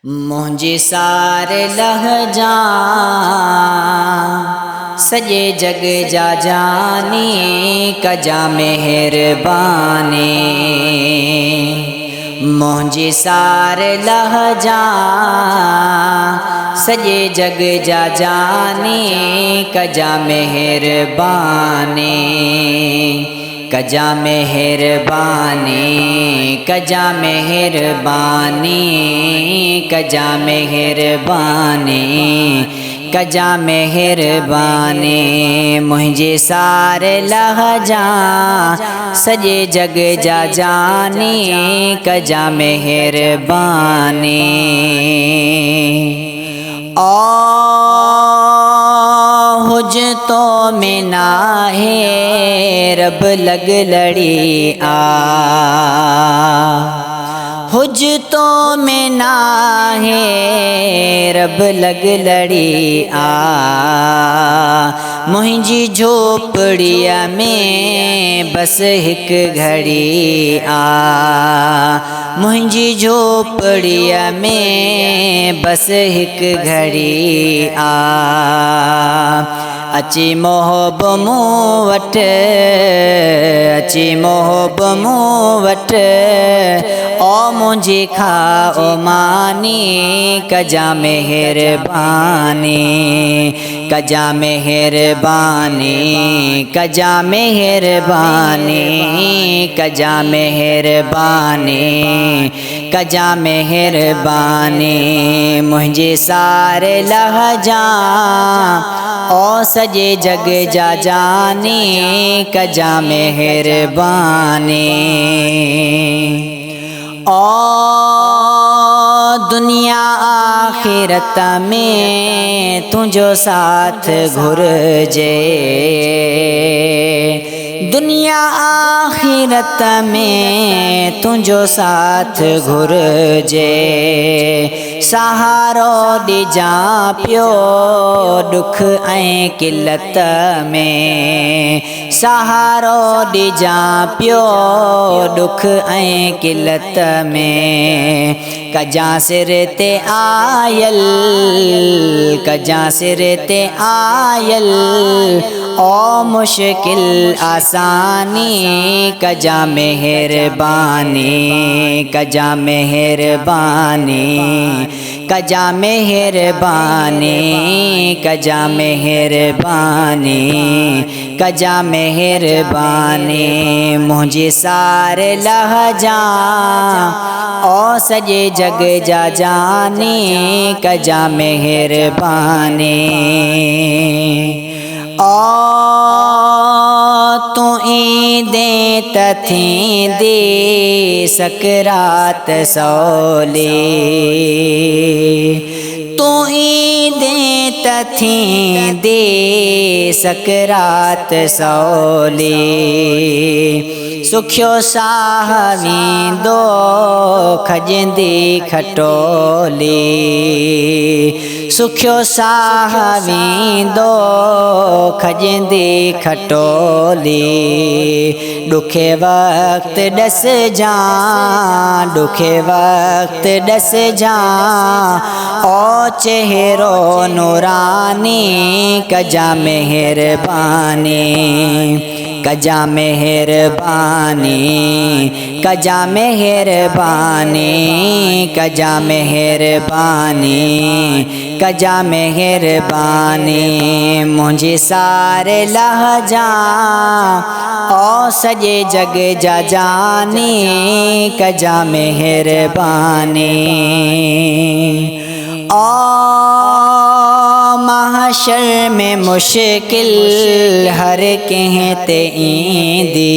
मुंहिंजे सारे लहजा सॼे जग जा जानी कजा मेहरबानी। मुंहिंजे सारे लहजा सॼे जग जा जानी कजा मेहरबानी। कजा मेहरबानी कजा मेहरबानी कजा मेहरबानी कजा मेहरबानी। मुंहिंजे सारे लहजा सॼे जग जा जानी कजा मेहरबानी। हुज तो में नाहे रब लग लड़ी आ। हुज तो में नाहे रब लग लड़ी आ। मुंहिंजी झोपड़ीअ में बस हिक घड़ी आ। मुंहिंजी झोपड़ीअ में बस हिक घड़ी आ। अची मोहब मूं वटि अची मोहब मूं वटि ओ मुंहिंजी खाओ मानी कजा मेहरबानी। कजा मेहरबानी कजा मेहरबानी कजा मेहरबानी कजा मेहरबानी। मुंहिंजे सारे लहजा ओ सॼे जग जा जानी कजा मेहरबानी। दुनिया आखिरत में तुझो साथ घुरजे। दुनिया आखिरत में तुझो साथ घुरजे। सहारो ॾिजा पियो दुख ऐं किलत में। सहारो ॾिजा पियो दुख ऐं किलत में। कजा सिर ते आयल कजा सिर ते आयल ओ मुश्किल आसानी कजा मेहरबानी। कजा मेहरबानी कजा मेहरबानी कजा मेहरबानी कजा मेहरबानी। मुंहिंजे सारे लहजा ओ सॼे जग जा जानी कजा मेहरबानी। तू ईंदे त थींदी सकरात सौली। तू ईंदे त थींदी सकरात सौली। सुखियो साह वींदो खजंदी खटोली। सुखियो साह वींदो खजंदी खटोली। ॾुखे वक़्त ॾस जा ॾुखे वक़्त ॾस जा ओ चेहरो नूरानी कजा मेहरबानी। कजा मेहरबानी कजा मेहरबानी कजा मेहरबानी कजा मेहरबानी। मुंहिंजे सारे लहजा ओ सॼे जग जा जानी कजा मेहरबानी। महशर में मुश्किल हर कंहिं ते ईंदी।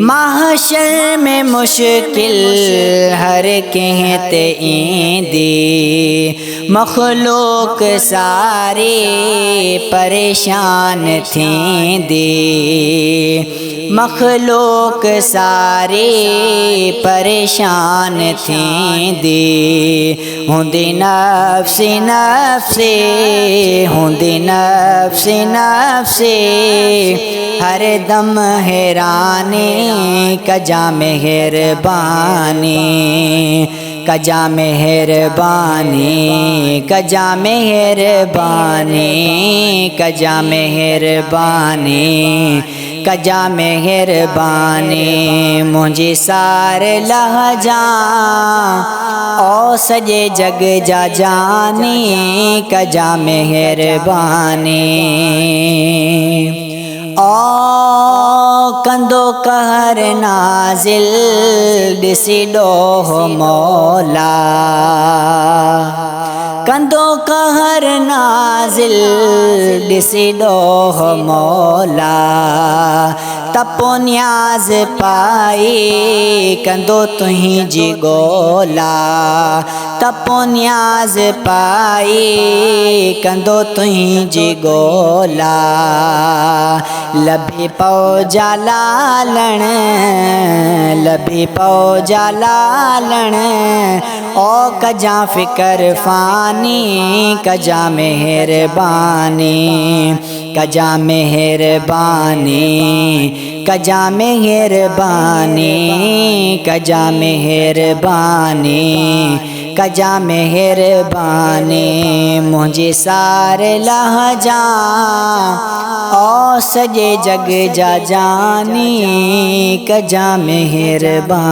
महशर में मुश्किल हर कंहिं ते ईंदी। मखलूक सारी परेशान थींदी। मखलूक सारी परेशान थींदी। हूंदी नफ़्सी नफ़्सी हूंदी नफ़्सी नफ़्सी हर दम हैरानी कजा मेहरबानी कजा मेहरबानी, कजा मेहरबानी, कजा मेहरबानी, कजा मेहरबानी। मुंहिंजी सारे लहजा ओ सॼे जग जा जानी, कजा मेहरबानी। ओ कंदो कहर नाज़िल ॾिसी ॾोह मौला, कंदो कहर नाज़िल ॾिसी ॾोह मौला। तपो न्याज़ पाई कंदो तुंहिंजी ॻोल्हा, तपो न्याज़ पाई कंदो तुंहिंजी ॻोल्हा। लभी पौजा लालण, लभी पौजा लालण, ओ कजा फ़िकर फ़ानी, कजा मेहरबानी, कजा मेहरबानी, कजा मेहरबानी, कजा मेहरबानी, कजा मेहरबानी। मुंहिंजे सारे लहजा ओ सॼे जग जा जानी, कजा मेहरबानी।